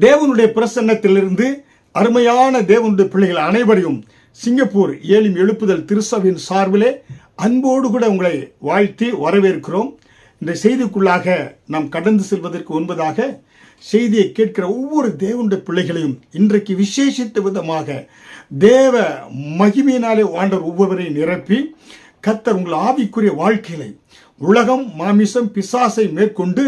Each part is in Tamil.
தேவனுடைய பிரசன்னத்திலிருந்து அருமையான தேவனுடைய பிள்ளைகள் அனைவரையும் சிங்கப்பூர் ஏலிம் எழுப்புதல் திருச்சபையின் சார்பிலே அன்போடு கூட உங்களை வாழ்த்தி வரவேற்கிறோம். இந்த செய்திக்குள்ளாக நாம் கடந்து செல்வதற்கு முன்பதாக செய்தியை கேட்கிற ஒவ்வொரு தேவனுடைய பிள்ளைகளையும் இன்றைக்கு விசேஷித்த விதமாக தேவ மகிமையினாலே ஆண்டவர் ஒவ்வொருவரையும் நிரப்பி கர்த்தர் உங்கள் ஆவிக்குரிய வாழ்க்கையில உலகம் மாமிசம் பிசாசை மேற்கொண்டு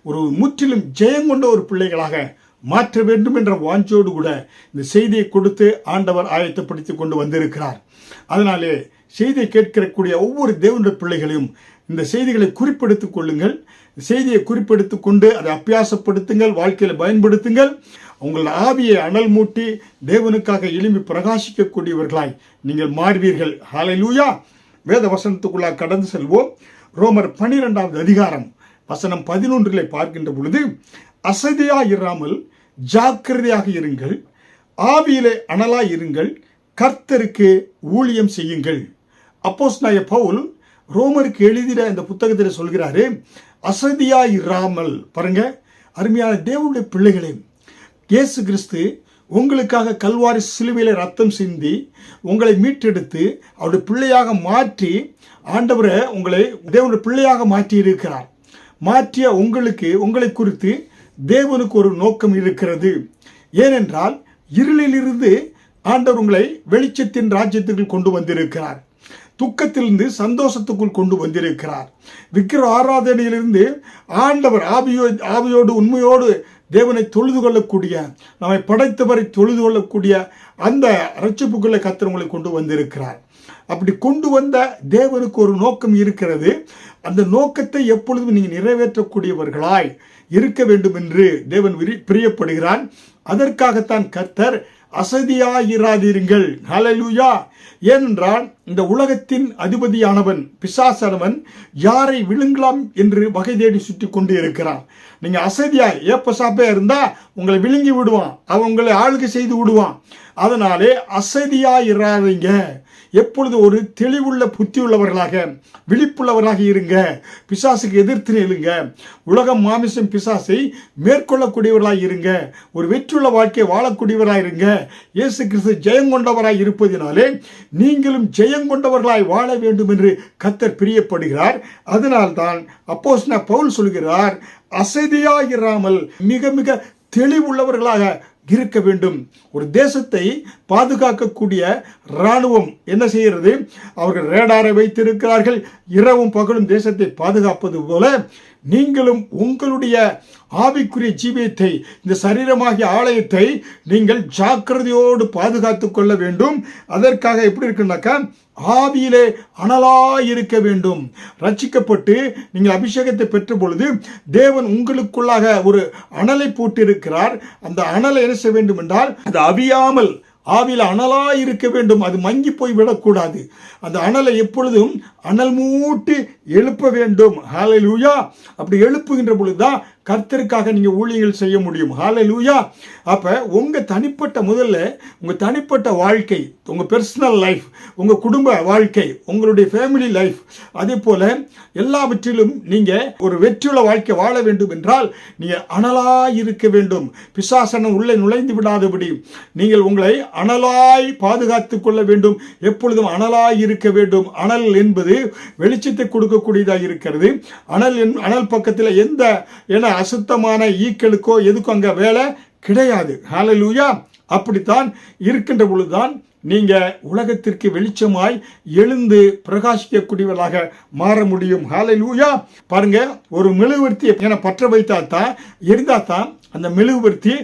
ஒரு முற்றிலும் ஜெயம் கொண்ட ஒரு பிள்ளைகளாக மாற்ற வேண்டும் என்ற வாஞ்சோடு கூட இந்த செய்தியை கொடுத்து ஆண்டவர் ஆயத்தப்படுத்தி கொண்டு வந்திருக்கிறார். அதனாலே செய்தியை கேட்கக்கூடிய ஒவ்வொரு தேவனுடைய பிள்ளைகளையும் இந்த செய்திகளை குறிப்பெடுத்துக் கொள்ளுங்கள். செய்தியை குறிப்பெடுத்துக் கொண்டு அதை அபியாசப்படுத்துங்கள், வாழ்க்கையில் பயன்படுத்துங்கள். உங்கள் ஆவியை அனல் மூட்டி தேவனுக்காக எழும்பி பிரகாசிக்கக்கூடியவர்களாய் நீங்கள் மாறுவீர்கள். ஹல்லேலூயா. வேத வசனத்துக்குள்ளாக கடந்து செல்வோம். ரோமர் 12வது அதிகாரம் வசனம் 11 பார்க்கின்ற பொழுது, அசதியாய் இராமல் ஜாக்கிரதையாக இருங்கள், ஆவியிலே அனலாய் இருங்கள், கர்த்தருக்கு ஊழியம் செய்யுங்கள். அப்போஸ்தலனாகிய பவுல் ரோமருக்கு எழுதின இந்த புத்தகத்தில் சொல்கிறாரு, அசதியாய் இராமல். பாருங்க, அருமையான தேவனுடைய பிள்ளைகளே, இயேசு கிறிஸ்து உங்களுக்காக கல்வாரி சிலுவையில ரத்தம் சிந்தி உங்களை மீட்டெடுத்து அவருடைய பிள்ளையாக மாற்றி ஆண்டவரை உங்களை தேவனுடைய பிள்ளையாக மாற்றி இருக்கிறார். மாற்றிய உங்களை குறித்து தேவனுக்கு ஒரு நோக்கம் இருக்கிறது. ஏனென்றால் இருளிலிருந்து ஆண்டவர் உங்களை வெளிச்சத்தின் ராஜ்யத்துக்குள் கொண்டு வந்திருக்கிறார். துக்கத்திலிருந்து சந்தோஷத்துக்குள் கொண்டு வந்திருக்கிறார். விக்கிர ஆராதனையிலிருந்து ஆண்டவர் ஆவியோடு உண்மையோடு தேவனை தொழுது கொள்ளக்கூடிய, நம்மை படைத்தவரை தொழுது கொள்ளக்கூடிய அந்த ரட்சிப்புக்குள்ளே கர்த்தர் உங்களை கொண்டு வந்திருக்கிறார். அப்படி கொண்டு வந்த தேவனுக்கு ஒரு நோக்கம் இருக்கிறது. அந்த நோக்கத்தை எப்பொழுதும் நீங்கள் நிறைவேற்றக்கூடியவர்களாய் இருக்க வேண்டும் என்று தேவன் பிரியப்படுகிறான். அதற்காகத்தான் கர்த்தர் அசதியாயிராதீர்கள். ஹல்லேலூயா. ஏனென்றால் இந்த உலகத்தின் அதிபதியானவன் பிசாசானவன் யாரை விழுங்கலாம் என்று வகை தேடி சுற்றி கொண்டு இருக்கிறான். நீங்க அசதியாய் ஏப்பசாப்பே இருந்தா உங்களை விழுங்கி விடுவான், அவன் உங்களை ஆளுகை செய்து விடுவான். அதனாலே அசதியாயிராதீங்க. எப்பொழுது ஒரு தெளிவுள்ள புத்தி உள்ளவர்களாக விழிப்புள்ளவர்களாக இருங்க. பிசாசுக்கு எதிர்த்து நில்லுங்க. உலகம் மாமிசம் பிசாசை மேற்கொள்ளக்கூடியவர்களாக இருங்க. ஒரு வெற்றியுள்ள வாழ்க்கையை வாழக்கூடியவராக இருங்க. இயேசு கிறிஸ்து ஜெயம் கொண்டவராய் இருப்பதினாலே நீங்களும் ஜெயம் கொண்டவர்களாய் வாழ வேண்டும் என்று கர்த்தர் பிரியப்படுகிறார். அதனால்தான் அப்போஸ்தலனாகிய பவுல் சொல்கிறார், அசதியாயிராமல் மிக மிக தெளிவுள்ளவர்களாக இருக்க வேண்டும். ஒரு தேசத்தை பாதுகாக்கக்கூடிய இராணுவம் என்ன செய்கிறது? அவர்கள் ரேடாரை வைத்திருக்கிறார்கள். இரவும் பகலும் தேசத்தை பாதுகாப்பது போல நீங்களும் உங்களுடைய ஆவிக்குரிய ஜீவியத்தை, இந்த சரீரமாகிய ஆலயத்தை நீங்கள் ஜாக்கிரதையோடு பாதுகாத்துக் கொள்ள வேண்டும். அதற்காக எப்படி இருக்குன்னாக்கா, ஆவியிலே அனலாய் இருக்க வேண்டும். ரட்சிக்கப்பட்டு நீங்கள் அபிஷேகத்தை பெற்ற பொழுது தேவன் உங்களுக்குள்ளாக ஒரு அனலை போட்டிருக்கிறார். அந்த அனலை என்ன செய்ய வேண்டும் என்றால், அது அவியாமல் ஆவியில் அனலாய் இருக்க வேண்டும். அது மங்கி போய் விடக்கூடாது. அந்த அனலை எப்பொழுதும் அனல் மூட்டி எழுப்ப வேண்டும். ஹல்லேலூயா. அப்படி எழுப்புகின்ற பொழுதுதான் கர்த்தருக்காக நீங்க ஊழியங்கள் செய்ய முடியும். ஹல்லேலூயா. அப்ப உங்க தனிப்பட்ட வாழ்க்கை, உங்க பர்சனல் லைஃப், உங்க குடும்ப வாழ்க்கை, உங்களுடைய ஃபேமிலி லைஃப், அதே போல எல்லாவற்றிலும் நீங்க ஒரு வெற்றியுள்ள வாழ்க்கை வாழ வேண்டும் என்றால் நீங்க அனலாய் இருக்க வேண்டும். பிசாசனம் உள்ளே நுழைந்து விடாதபடி நீங்கள் உங்களை அனலாய் பாதுகாத்துக் கொள்ள வேண்டும். எப்பொழுதும் அனலாய் இருக்க வேண்டும். அனல் என்பது வெளிச்சத்தை கொடுக்கக்கூடியதாக இருக்கிறது. அனல் பக்கத்தில் எந்த அசுத்தமான ஈக்களுக்கோ எதுக்கும் அங்க வேலை கிடையாது. ஹல்லேலூயா. அப்படித்தான் இருக்கின்ற பொழுதுதான் நீங்க உலகத்திற்கு வெளிச்சமாய் எழுந்து பிரகாசிக்கக்கூடியவர்களாக மாற முடியும். ஹல்லேலூயா. பாருங்க, ஒரு மெழுகுவர்த்தியை பற்ற வைத்தாத்தான் எரிந்தாத்தான் அந்த மெழுகுவர்த்தி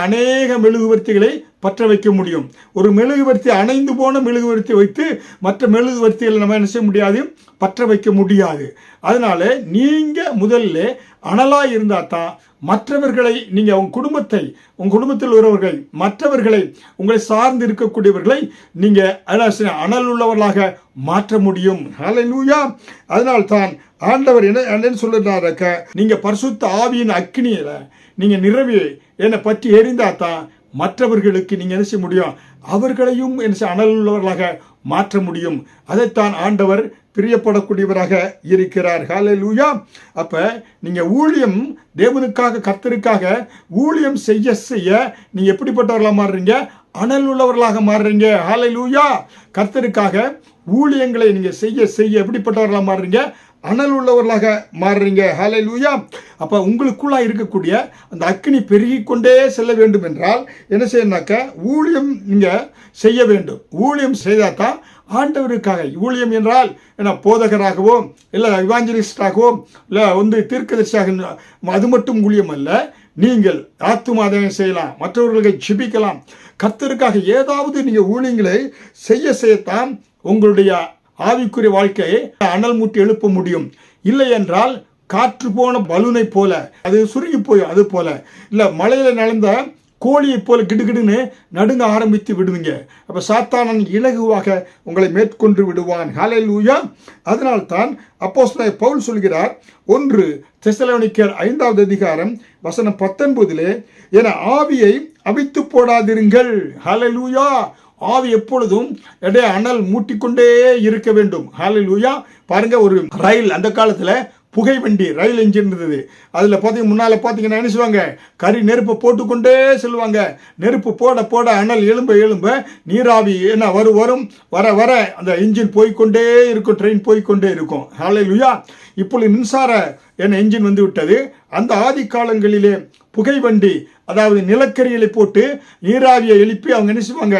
அநேக மெழுகுவர்த்திகளை பற்ற வைக்க முடியும். ஒரு மெழுகுவர்த்தி அணைந்து போன மெழுகுவர்த்தி வைத்து மற்ற மெழுகுவர்த்திகளை நம்ம என்ன செய்ய முடியாது, பற்ற வைக்க முடியாது. அதனால நீங்க முதல்ல அனலாய் இருந்தா தான் மற்றவர்களை, நீங்க உங்க குடும்பத்தில் உள்ளவர்கள், மற்றவர்களை, உங்களை சார்ந்து இருக்கக்கூடியவர்களை நீங்க அனல் உள்ளவர்களாக மாற்ற முடியும். ஹல்லேலூயா. அதனால் தான் ஆண்டவர் என்ன சொல்றாருக்க, நீங்க பரிசுத்த ஆவியின் அக்கினியில நீங்க நிரவி என்னை பற்றி எரிந்தா தான் மற்றவர்களுக்கு நீங்க என்ன செய்ய முடியும், அவர்களையும் என்ன அனல் உள்ளவர்களாக மாற்ற முடியும். அதைத்தான் ஆண்டவர் பிரியப்படக்கூடியவராக இருக்கிறார். ஹல்லேலூயா. அப்ப நீங்க ஊழியம் தேவனுக்காக கர்த்தருக்காக ஊழியம் செய்ய செய்ய நீங்க எப்படிப்பட்டவர்களா மாறுறீங்க? அனல் உள்ளவர்களாக மாறுறீங்க. ஹல்லேலூயா. கர்த்தருக்காக ஊழியங்களை நீங்க செய்ய செய்ய எப்படிப்பட்டவர்களா மாறுறீங்க? அனல் உள்ளவர்களாக மாறுறீங்க. ஹல்லேலூயா. அப்ப உங்களுக்குள்ளா இருக்கக்கூடிய அந்த அக்கினி பெருகி கொண்டே செல்ல வேண்டும் என்றால் என்ன செய்யணும்னாக்க ஊழியம் நீங்க செய்ய வேண்டும். ஊழியம் செய்தாதான் ஆண்டவருக்காக. ஊழியம் என்றால் என்ன, போதகராகவோ இல்லை இவாஞ்சலிஸ்டாகவோ இல்லை தீர்க்கதரிசியாக, அது மட்டும் ஊழியம் அல்ல. நீங்கள் ஆத்துமாதம் செய்யலாம், மற்றவர்களை ஜெபிக்கலாம். கர்த்தருக்காக ஏதாவது நீங்க ஊழியங்களை செய்யத்தான் உங்களுடைய ஆவிக்குரிய வாழ்க்கையை அனல் மூட்டி எழுப்ப முடியும். இல்லை என்றால் காற்று போன பலூனை போல அது சுருங்கி போயும். அது போல இல்லை மலையில நடந்த கோழியை போல கிடுகிடுன்னு நடுங்க ஆரம்பித்து விடுவீங்க. அப்ப சாத்தானன் இலகுவாக உங்களை மேற்கொண்டு விடுவான். ஹல்லேலூயா. அதனால்தான் அப்போஸ்தலனாகிய பவுல் சொல்கிறார், 1 தெசலோனிக்கேயர் 5வது அதிகாரம் வசனம் 19 என ஆவியை அவித்து போடாதிருங்கள். ஹல்லேலூயா. ஆவி எப்பொழுதும் அனல் மூட்டிக்கொண்டே இருக்க வேண்டும். ஹல்லேலூயா. பாருங்க, ஒரு ரயில் அந்த காலத்துல புகை வண்டி ரயில் என்ஜின் இருந்தது. அதில் பார்த்தீங்க முன்னால் பார்த்தீங்கன்னா என்ன செய்வாங்க? கறி நெருப்பை போட்டுக்கொண்டே செல்வாங்க. நெருப்பு போட போட அனல் எழும்ப நீராவி என்ன வரும் வர வர அந்த இன்ஜின் போய்கொண்டே இருக்கும், ட்ரெயின் போய்கொண்டே இருக்கும். ஹல்லேலூயா. இப்பொழுது மின்சார என்ஜின் வந்து விட்டது. அந்த ஆதி காலங்களிலே புகை வண்டி, அதாவது நிலக்கரிகளை போட்டு நீராவியை எழுப்பி அவங்க என்ன செய்வாங்க?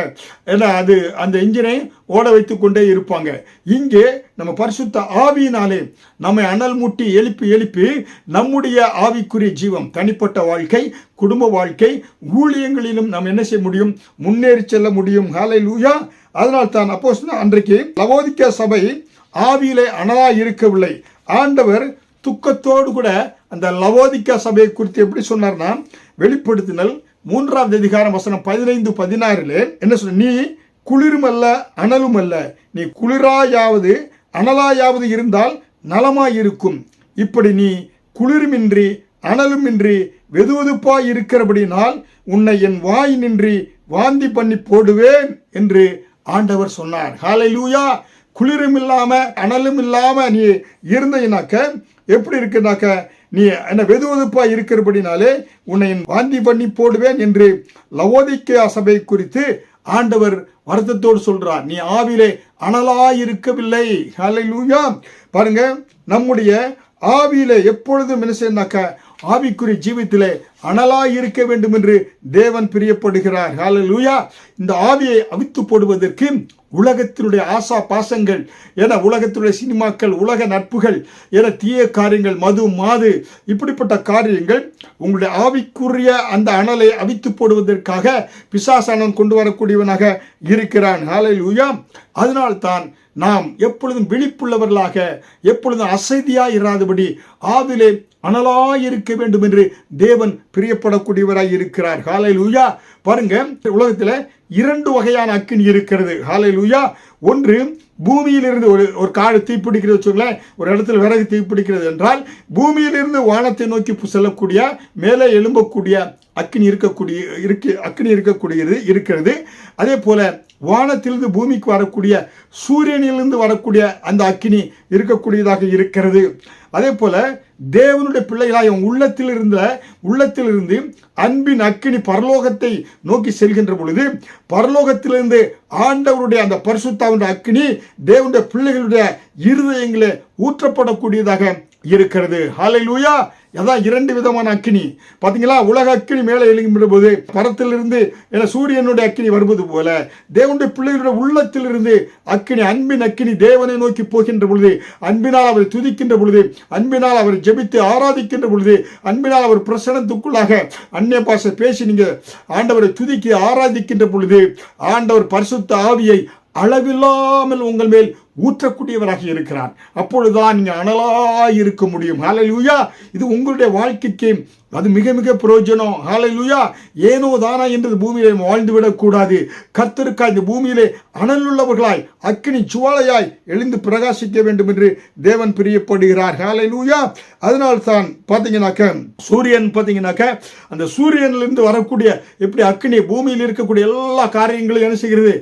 ஏன்னா அது அந்த இன்ஜினை ஓட வைத்து கொண்டே இருப்பாங்க. இங்கே நம்ம பரிசுத்த ஆவியினாலே நம்மை அனல் மூட்டி எழுப்பி நம்முடைய ஆவிக்குரிய ஜீவம், தனிப்பட்ட வாழ்க்கை, குடும்ப வாழ்க்கை, ஊழியங்களிலும் நாம் என்ன செய்ய முடியும்? முன்னேறி செல்ல முடியும். ஹல்லேலூயா. அதனால் தான் அப்போஸ்தலன் அன்றைக்கு லவோதிக்கேயா சபை ஆவியிலே அனலா இருக்கவில்லை. ஆண்டவர் துக்கத்தோடு கூட அந்த லவோதிக்கேயா சபையை குறித்து எப்படி சொன்னார்னா, வெளிப்படுத்தினல் 3வது அதிகாரம் வசனம் 15-16 என்ன சொன்ன? நீ குளிரும் அல்ல அனலும் அல்ல, நீ குளிராயாவது அனலாயாவது இருந்தால் நலமாயிருக்கும். இப்படி நீ குளிருமின்றி அனலுமின்றி வெதுவெதுப்பாய் இருக்கிறபடினால் உன்னை என் வாய் நின்றி வாந்தி பண்ணி போடுவேன் என்று ஆண்டவர் சொன்னார். ஹல்லேலூயா. குளிரும் இல்லாம அனலும் இல்லாம நீ இருந்தீனாக்க எப்படி இருக்குனாக்க, நீ என்ன வெதுவெதுப்பா இருக்கிறபடினாலே உன்னை வாந்தி பண்ணி போடுவேன் என்று லவோதிக்கேயா சபை குறித்து ஆண்டவர் வருத்தத்தோடு சொல்றார். நீ ஆவிலே அனலாயிருக்கவில்லை. ஹல்லேலூயா. பாருங்க, நம்முடைய ஆவியிலே எப்பொழுதும் என்ன செய்யனாக்க ஆவிக்குரிய ஜீவித்திலே அனலாய் இருக்க வேண்டும் என்று தேவன் பிரியப்படுகிறார். ஹல்லேலூயா. இந்த ஆவியை அவித்து போடுவதற்கு உலகத்தினுடைய ஆசா பாசங்கள் என, உலகத்தினுடைய சினிமாக்கள், உலக நட்புகள் என, தீய காரியங்கள், மது மாது இப்படிப்பட்ட காரியங்கள் உங்களுடைய ஆவிக்குரிய அந்த அனலை அவித்து போடுவதற்காக பிசாசானவன் கொண்டு வரக்கூடியவனாக இருக்கிறான். ஹல்லேலூயா. அதனால்தான் நாம் எப்பொழுதும் விழிப்புள்ளவர்களாக, எப்பொழுதும் அசதியாய் இராதபடி ஆவிலே அனலாய் இருக்க வேண்டும் என்று தேவன் பிரியப்படக்கூடியவராய் இருக்கிறார். ஹல்லேலூயா. பாருங்க, உலகத்துல 2 வகையான அக்கினி இருக்கிறது. ஹல்லேலூயா. ஒன்று, பூமியிலிருந்து ஒரு காடு தீப்பிடிக்கிறது வச்சுங்களேன். ஒரு இடத்துல விறகு தீப்பிடிக்கிறது என்றால் பூமியிலிருந்து வானத்தை நோக்கி செல்லக்கூடிய, மேலே எழும்பக்கூடிய அக்கினி இருக்கக்கூடியது இருக்கிறது. அதே போல வானத்திலிருந்து பூமிக்கு வரக்கூடிய, சூரியனிலிருந்து வரக்கூடிய அந்த அக்கினி இருக்கக்கூடியதாக இருக்கிறது. அதே போல தேவனுடைய பிள்ளைகளாய் உள்ளத்திலிருந்து அன்பின் அக்கினி பரலோகத்தை நோக்கி செல்கின்ற பொழுது, பரலோகத்திலிருந்து ஆண்டவருடைய அந்த பரிசுத்தாவின் அக்கினி தேவனுடைய பிள்ளைகளுடைய இருதயங்களே ஊற்றப்படக்கூடியதாக இருக்கிறது. ஹல்லேலூயா. அதான் 2 விதமான அக்கினி. பாத்தீங்களா? உலக அக்கினி மேலே எழுகின்ற போது பரத்திலிருந்து சூரியனுடைய அக்கினி வருவது போல தேவனுடைய பிள்ளைகளுடைய உள்ளத்திலிருந்து அக்கினி, அன்பின் அக்கினி தேவனை நோக்கி போகின்ற பொழுது, அன்பினால் அவரை துதிக்கின்ற பொழுது, அன்பினால் அவரை ஜெபித்து ஆராதிக்கின்ற பொழுது, அன்பினால் அவர் பிரசனத்துக்குள்ளாக அந்நிய பாஷை பேசி நீங்க ஆண்டவரை துதிக்கி ஆராதிக்கின்ற பொழுது, ஆண்டவர் பரிசுத்த ஆவியை அளவில்லாமல் உங்கள் மேல் ஊற்றக்கூடியவராக இருக்கிறார். அப்பொழுதுதான் நீங்க அனலாய் இருக்க முடியும். ஹல்லேலூயா. இது உங்களுடைய வாழ்க்கைக்கு அது மிக மிக பிரயோஜனம். ஹல்லேலூயா. ஏனோ தானா என்று பூமியிலே வாழ்ந்து விடக்கூடாது. கர்த்தருக்காய் இந்த பூமியிலே அனலுள்ளவர்களாய் அக்கினி ஜுவாலையாய் எழுந்து பிரகாசிக்க வேண்டும் என்று தேவன் பிரியப்படுகிறார். ஹல்லேலூயா. அதனால் தான் பார்த்தீங்கன்னாக்க சூரியன் பார்த்தீங்கன்னாக்க அந்த சூரியனிலிருந்து வரக்கூடிய எப்படி அக்கினி பூமியில் இருக்கக்கூடிய எல்லா காரியங்களும் என்ன செய்கிறது?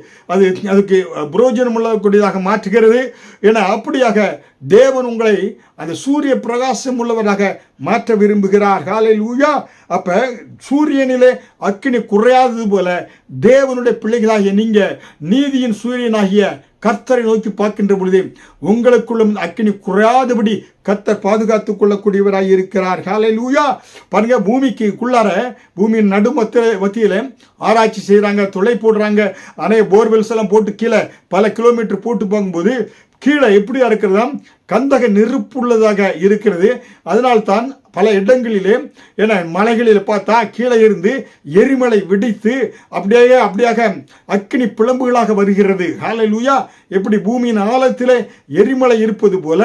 அதுக்கு பிரயோஜனம் உள்ளக்கூடியதாக மாற்றுகிறது. இருக்கிறது என அப்படியாக தேவன் உங்களை அந்த சூரிய பிரகாசம் உள்ளவராக மாற்ற விரும்புகிறார். ஹல்லேலூயா. அப்ப சூரியனிலே அக்கினி குறையாதது போல தேவனுடைய பிள்ளைகளாகிய நீங்க நீதியின் சூரியனாகிய கர்த்தரை நோக்கி பார்க்கின்ற பொழுது உங்களுக்குள்ளும் அக்கினி குறையாதபடி கர்த்தர் பாதுகாத்துக் கொள்ளக்கூடியவராய் இருக்கிறார். ஹல்லேலூயா. பாருங்க, பூமிக்குள்ளார பூமியின் மத்தியில ஆராய்ச்சி செய்யறாங்க, துளை போடுறாங்க, அநேக போர்வெல்ஸ் எல்லாம் போட்டு கீழே பல கிலோமீட்டர் போட்டு போகும்போது கீழே எப்படியா இருக்கிறதா, கந்தக நெருப்புள்ளதாக இருக்கிறது. அதனால்தான் பல இடங்களிலே மலைகளில் பார்த்தா கீழே இருந்து எரிமலை வெடித்து அப்படியாக அக்கினி பிளம்புகளாக வருகிறது. ஹல்லேலூயா. எப்படி பூமியின் ஆழத்திலே எரிமலை இருப்பது போல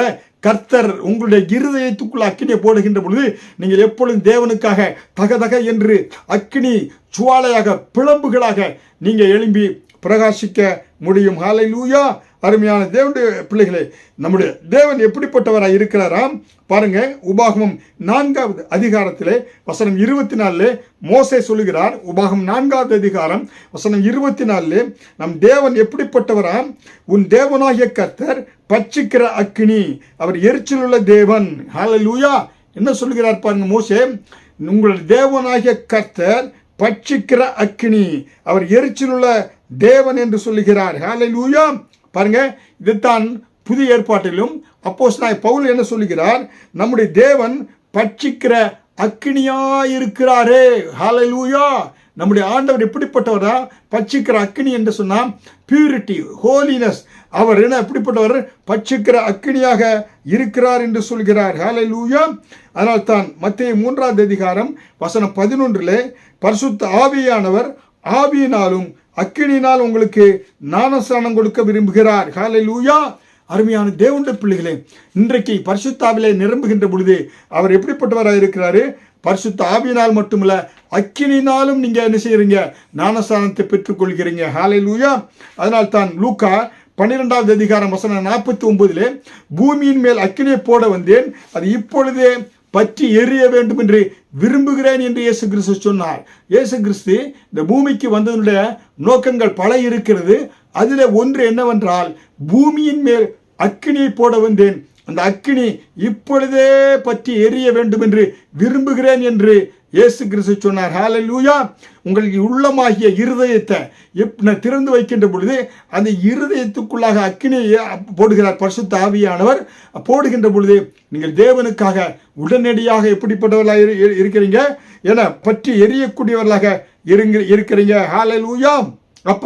கர்த்தர் உங்களுடைய இருதயத்துக்குள்ள அக்கினியை போடுகின்ற பொழுது நீங்கள் எப்பொழுதும் தேவனுக்காக தகதக என்று அக்கினி ஜுவாலையாக பிளம்புகளாக நீங்க எழும்பி பிரகாசிக்க முடியும். ஹல்லேலூயா. அருமையான தேவனுடைய பிள்ளைகளே, நம்முடைய தேவன் எப்படிப்பட்டவராக இருக்கிறாராம் பாருங்க. உபாகமம் 4வது அதிகாரத்திலே வசனம் 24 மோசே சொல்லுகிறார். உபாகமம் 4வது அதிகாரம் வசனம் 24 நம் தேவன் எப்படிப்பட்டவராம், உன் தேவனாகிய கர்த்தர் பட்சிக்கிற அக்கினி, அவர் எரிச்சல் உள்ள தேவன். ஹல்லேலூயா. என்ன சொல்லுகிறார் பாருங்க மோசே, உங்களுடைய தேவனாகிய கர்த்தர் பட்சிக்கிற அக்கினி, அவர் எரிச்சல் உள்ள தேவன் என்று சொல்லுகிறார். ஹல்லேலூயா. பாருங்க, இதுதான் புதிய ஏற்பாட்டிலும் அப்போஸ்தலனாகிய பவுல் என்ன சொல்லுகிறார், நம்முடைய தேவன் பட்சிக்கிற அக்கினியாயிருக்கிறாரே. ஹல்லேலூயா. நம்முடைய ஆண்டவர் எப்படிப்பட்டவரா, பட்சிக்கிற அக்கினி என்று சொன்னா பியூரிட்டி, ஹோலினஸ். அவர் என்ன எப்படிப்பட்டவர், பட்சிக்கிற அக்கினியாக இருக்கிறார் என்று சொல்கிறார். ஹல்லேலூயா. அதனால் தான் மத்தேயு 3வது அதிகாரம் வசனம் 11 பரிசுத்த ஆவியானவர் ஆவியினாலும் அக்கினியினால் உங்களுக்கு ஞானஸ்நானம் கொடுக்க விரும்புகிறார். ஹல்லேலூயா. அருமையான தேவனுடைய பிள்ளைகளே, இன்றைக்கு பரிசுத்த ஆவியிலே நிரம்புகின்ற பொழுது அவர் எப்படிப்பட்டவராக இருக்கிறாரு, பரிசுத்த ஆவியினால் மட்டுமல்ல அக்கினினாலும் நீங்க என்ன செய்யறீங்க, ஞானஸ்நானத்தை பெற்றுக் கொள்கிறீங்க. ஹல்லேலூயா. அதனால் தான் லூக்கா 12வது அதிகாரம் வசனம் 49 பூமியின் மேல் அக்கினியை போட வந்தேன், அது இப்பொழுதே பற்றி எரிய வேண்டும் என்று விரும்புகிறேன் என்று இயேசு கிறிஸ்து சொன்னார். இயேசு கிறிஸ்து இந்த பூமிக்கு வந்ததனுடைய நோக்கங்கள் பல இருக்கிறது. அதில் ஒன்று என்னவென்றால், பூமியின் மேல் அக்கினியை போட வந்தேன், அந்த அக்கினி இப்பொழுதே பற்றி எரிய வேண்டும் என்று விரும்புகிறேன் என்று இயேசு கிறிஸ்து சொன்னார். ஹல்லேலூயா. உங்களுக்கு உள்ளமாகிய இருதயத்தை திறந்து வைக்கின்ற பொழுது அந்த இருதயத்துக்குள்ளாக அக்கினியை போடுகிறார் பரிசுத்த ஆவியானவர். போடுகின்ற பொழுது நீங்கள் தேவனுக்காக உடனடியாக எப்படிப்பட்டவர்களாக இருக்கிறீங்க என பற்றி எரியக்கூடியவர்களாக இருக்கிறீங்க. ஹல்லேலூயா. அப்ப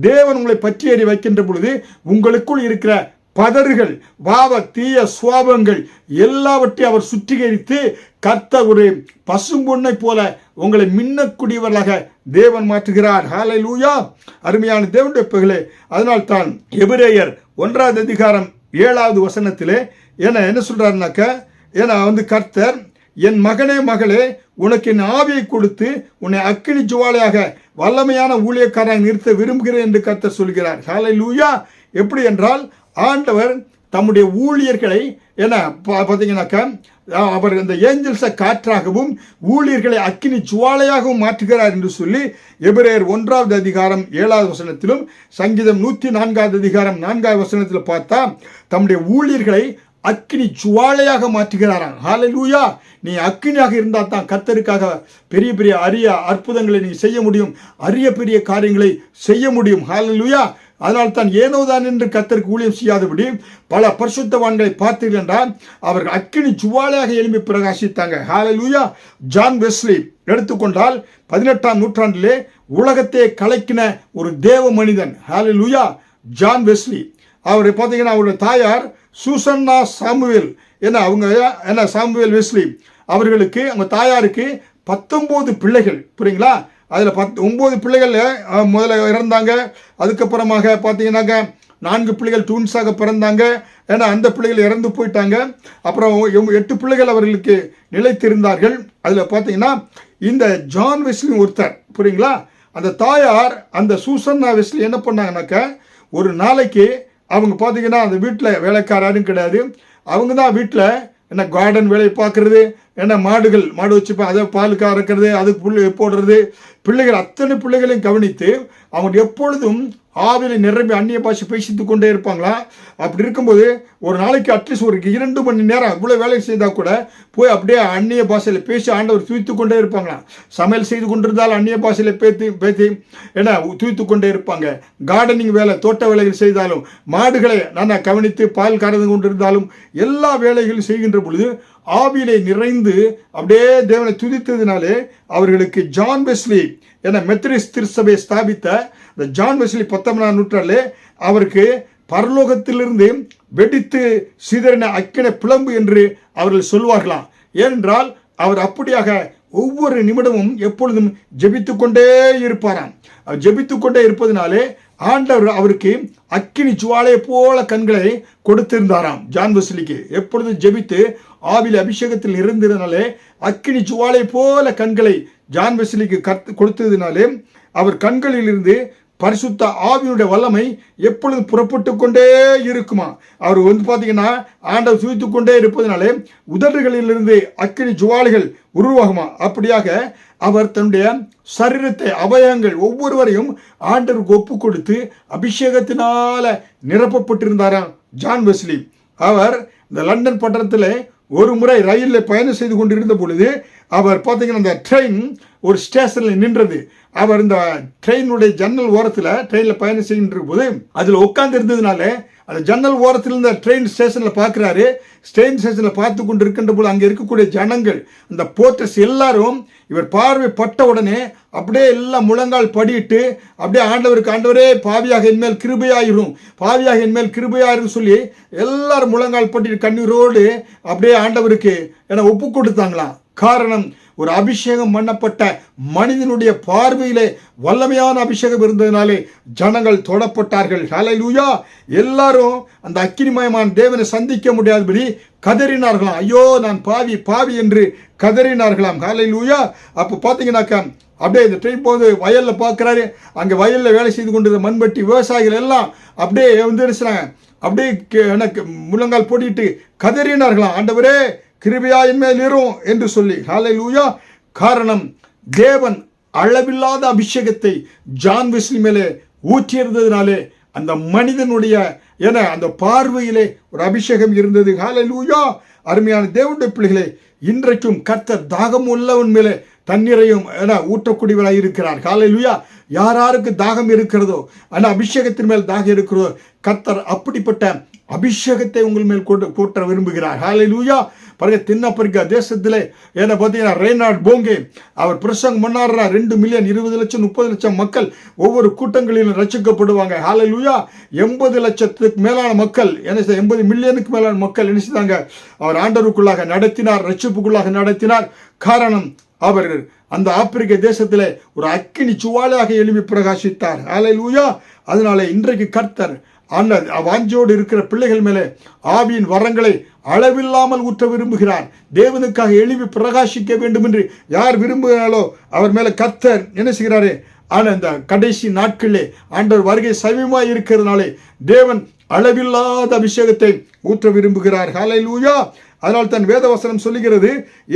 தேவன் உங்களை பற்றி எறி வைக்கின்ற பொழுது உங்களுக்குள் இருக்கிற பதறுகள், பாவ தீய சுவாபங்கள் எல்லாவற்றையும் அவர் சுத்திகரித்து கர்த்தர் ஒரு பசும்பொன்னை போல உங்களை மின்னக்கூடியவர்களாக தேவன் மாற்றுகிறார். ஹல்லேலூயா. அருமையான தேவனுடைய பிள்ளைகளே, அதனால் தான் எபிரேயர் 1வது அதிகாரம் 7வது வசனத்திலே என்ன சொல்றாருனாக்க, கர்த்தர் என் மகனே மகளே உனக்கு என் ஆவியை கொடுத்து உன்னை அக்கினி ஜுவாலையாக வல்லமையான ஊழியக்காரராக நிறுத்த விரும்புகிறேன் என்று கர்த்தர் சொல்கிறார். ஹல்லேலூயா. எப்படி என்றால், ஆண்டவர் தம்முடைய ஊழியர்களை பார்த்தீங்கன்னாக்கா அவர் அந்த ஏஞ்சல்ஸை காற்றாகவும் ஊழியர்களை அக்கினி ஜுவாலையாகவும் மாற்றுகிறார் என்று சொல்லி எபிரேயர் 1வது அதிகாரம் 7வது வசனத்திலும் சங்கீதம் 104வது அதிகாரம் 4வது வசனத்தில் பார்த்தா தம்முடைய ஊழியர்களை அக்கினி ஜுவாலையாக மாற்றுகிறாராம். ஹல்லேலூயா. நீ அக்கினியாக இருந்தால் தான் கர்த்தருக்காக பெரிய பெரிய அரிய அற்புதங்களை நீ செய்ய முடியும், அரிய பெரிய காரியங்களை செய்ய முடியும். ஹல்லேலூயா. அதனால் தான் ஏனோதான் என்று கர்த்தருக்கு ஊழியம் செய்யாதபடி பல பரிசுத்தவான்களை பார்த்தீர்கள் என்றால் அவர்கள் அக்கினி ஜுவாலையாக எழும்பி பிரகாசித்தாங்க. ஹல்லேலூயா. ஜான் வெஸ்லி எடுத்துக்கொண்டால் 18ஆம் நூற்றாண்டிலே உலகத்தை கலக்கின ஒரு தேவ மனிதன். ஹல்லேலூயா. John Wesley. அவர் பார்த்தீங்கன்னா அவருடைய தாயார் சூசன்னா சாமுவேல், சாமுவேல் வெஸ்லி. அவர்களுக்கு அவங்க தாயாருக்கு 19 பிள்ளைகள். புரியுங்களா? அதில் 9 பிள்ளைகள் முதல்ல இறந்தாங்க. அதுக்கப்புறமாக பார்த்தீங்கன்னாக்க 4 பிள்ளைகள் ட்வின்ஸாக பிறந்தாங்க. அந்த பிள்ளைகள் இறந்து போயிட்டாங்க. அப்புறம் 8 பிள்ளைகள் அவர்களுக்கு நிலைத்திருந்தார்கள். அதில் பார்த்தீங்கன்னா இந்த ஜான் வெஸ்லி ஒருத்தர். புரியுங்களா? அந்த தாயார் அந்த சூசன்னா வெஸ்லி என்ன பண்ணாங்கன்னாக்க, ஒரு நாளைக்கு அவங்க பார்த்தீங்கன்னா அந்த வீட்டில் வேலைக்காரரும் கிடையாது, அவங்க தான் வீட்டில் கார்டன் வேலையை பார்க்கறது, மாடு வச்சுப்பேன், அதை பால் கறக்கிறது, அதுக்கு புல் போடுறது, பிள்ளைகள் அத்தனை பிள்ளைகளையும் கவனித்து அவங்க எப்பொழுதும் ஆவியில நிரம்பி அந்நிய பாஷை பேசித்து கொண்டே இருப்பாங்களா? அப்படி இருக்கும்போது ஒரு நாளைக்கு அட்லீஸ்ட் ஒரு 2 மணி நேரம் இவ்வளோ வேலை செய்தால் கூட போய் அப்படியே அந்நிய பாஷையில் பேசி ஆண்டவர் துய்த்து கொண்டே இருப்பாங்களாம். சமையல் செய்து கொண்டிருந்தால் அந்நிய பாஷையில் பேசி ஏன்னா துய்த்து கொண்டே இருப்பாங்க. கார்டனிங் வேலை, தோட்ட வேலைகள் செய்தாலும், மாடுகளை நான் கவனித்து பால் கறந்து கொண்டிருந்தாலும், எல்லா வேலைகளும் செய்கின்ற பொழுது ஆவியிலே நிறைந்து அப்படியே தேவனை துதித்ததினாலே அவர்களுக்கு ஜான் வெஸ்லி என மெத்தடிஸ்ட் திருச்சபை ஸ்தாபித்த இந்த ஜான் வெஸ்லி 19ஆம் நூற்றாண்டிலே அவருக்கு பரலோகத்திலிருந்து வெடித்து சிதறின அக்கின பிளம்பு என்று அவர்கள் சொல்வார்களாம். ஏனென்றால் அவர் அப்படியாக ஒவ்வொரு நிமிடமும் எப்பொழுதும் ஜெபித்து கொண்டே இருப்பாராம். அவர் ஜெபித்து கொண்டே இருப்பதனாலே ஆண்டவர் அவருக்கு அக்கினி ஜுவாலையை போல கண்களை கொடுத்திருந்தாராம். ஜான் வெஸ்லிக்கு எப்பொழுதும் ஜெபித்து ஆவில அபிஷேகத்தில் இருந்ததினாலே அக்கினி ஜுவாலை போல கண்களை ஜான் வெஸ்லிக்கு கொடுத்ததினாலே அவர் கண்களில் இருந்து பரிசுத்த ஆவியுடைய வல்லமை எப்பொழுதும் புறப்பட்டு கொண்டே இருக்குமா. அவர் பார்த்தீங்கன்னா ஆண்டவர் சுவித்து கொண்டே இருப்பதனாலே உதடுகளிலிருந்து அக்கினி ஜுவாலைகள் உருவாகுமா. அப்படியாக அவர் தன்னுடைய சரீரத்தை அவயங்கள் ஒவ்வொருவரையும் ஆண்டவருக்கு ஒப்பு கொடுத்து அபிஷேகத்தினால நிரப்பப்பட்டிருந்தாராம் ஜான் வெஸ்லி. அவர் இந்த லண்டன் பட்டணத்தில் ஒரு முறை ரயிலில் பயணம் செய்து கொண்டிருந்த பொழுது அவர் பார்த்தீங்கன்னா அந்த ட்ரெயின் ஒரு ஸ்டேஷனில் நின்றது. அவர் இந்த ட்ரெயினுடைய ஜன்னல் ஓரத்தில் ட்ரெயினில் பயணம் செய்கின்ற போது அதில் உட்கார்ந்து இருந்ததுனால அந்த ஜன்னல் ஓரத்தில் இருந்த ட்ரெயின் ஸ்டேஷனில் பார்க்குறாரு. ட்ரெயின் ஸ்டேஷனில் பார்த்து கொண்டு இருக்கின்ற போது அங்கே இருக்கக்கூடிய ஜனங்கள், அந்த போர்ட்டர்ஸ் எல்லாரும் இவர் பார்வை பட்ட உடனே அப்படியே எல்லாம் முழங்கால் படிட்டு அப்படியே ஆண்டவருக்கு, ஆண்டவரே பாவியாக என்மேல் கிருபையாயிரும், பாவியாக என்மேல் கிருபையாயிரும் சொல்லி எல்லாரும் முழங்கால் பட்டிட்டு கண்ணீரோடு அப்படியே ஆண்டவருக்கு என ஒப்பு கொடுத்தாங்களாம். காரணம், ஒரு அபிஷேகம் பண்ணப்பட்ட மனிதனுடைய பார்வையிலே வல்லமையான அபிஷேகம் இருந்ததினாலே ஜனங்கள் தொடப்பட்டார்கள். ஹல்லேலூயா. எல்லாரும் அந்த அக்கினிமயமான தேவனை சந்திக்க முடியாதபடி கதறினார்களாம். ஐயோ நான் பாவி பாவி என்று கதறினார்களாம். ஹல்லேலூயா. அப்போ பார்த்தீங்கன்னாக்கா அப்படியே இந்த ட்ரெயின் போது வயலில் பார்க்குறாரு. அங்கே வயலில் வேலை செய்து கொண்டிருந்த மண்பட்டி விவசாயிகள் எல்லாம் அப்படியே வந்துருச்சுனாங்க. அப்படியே எனக்கு முழங்கால் போட்டிட்டு கதறினார்களாம், ஆண்டவரே கிருபையா என்மேல் இரும் என்று சொல்லி. ஹல்லேலூயா. காரணம், தேவன் அளவில்லாத அபிஷேகத்தை ஜான் வெஸ்லி மேலே ஊற்றியிருந்ததினாலே அந்த மனிதனுடைய அந்த பார்வையிலே ஒரு அபிஷேகம் இருந்தது. ஹல்லேலூயா. அருமையான தேவனுடைய பிள்ளைகளே, இன்றைக்கும் கர்த்தர் தாகம் உள்ளவன் மேலே தண்ணீரையும் ஊற்றக்கூடியவராக இருக்கிறார். ஹல்லேலூயா. யாராருக்கு தாகம் இருக்கிறதோ, ஆனால் அபிஷேகத்தின் மேல் தாகம் இருக்கிறதோ, கர்த்தர் அப்படிப்பட்ட அபிஷேகத்தை உங்கள் மேல் கூட்ட விரும்புகிறார். ஹல்லேலூயா. பாருங்க, தென்னாப்பிரிக்கா தேசத்திலே பார்த்தீங்கன்னா ரெய்னார்ட் போங்கே அவர் பிரசங்கம் பண்ணாருன்னா 2 மில்லியன் 20 லட்சம் 30 லட்சம் மக்கள் ஒவ்வொரு கூட்டங்களிலும் ரட்சிக்கப்படுவாங்க. ஹல்லேலூயா. 80 லட்சத்துக்கு மேலான மக்கள் 80 மில்லியனுக்கு மேலான மக்கள் நினைச்சாங்க அவர் ஆண்டவருக்குள்ளாக நடத்தினார், ரட்சிப்புக்குள்ளாக நடத்தினார். காரணம், அவர் அந்த ஆப்பிரிக்க தேசத்திலே ஒரு அக்கினி சுவாலையாக எழுப்பி பிரகாசித்தார். ஹல்லேலூயா. அதனால இன்றைக்கு கர்த்தர் வாஞ்சோடு இருக்கிற பிள்ளைகள் மேலே ஆவியின் வரங்களை அளவில்லாமல் ஊற்ற விரும்புகிறார். தேவனுக்காக எழுப்பி பிரகாசிக்க வேண்டும் என்று யார் விரும்புகிறாரோ அவர் மேலே கர்த்தர் என்ன செய்கிறாரு. ஆனால் இந்த கடைசி நாட்களிலே ஆண்டவர் வருகை சமீபமாய் இருக்கிறதுனாலே தேவன் அளவில்லாத அபிஷேகத்தை ஊற்ற விரும்புகிறார். ஹல்லேலூயா. அதனால் தன் வேத வசனம் சொல்லுகிறது,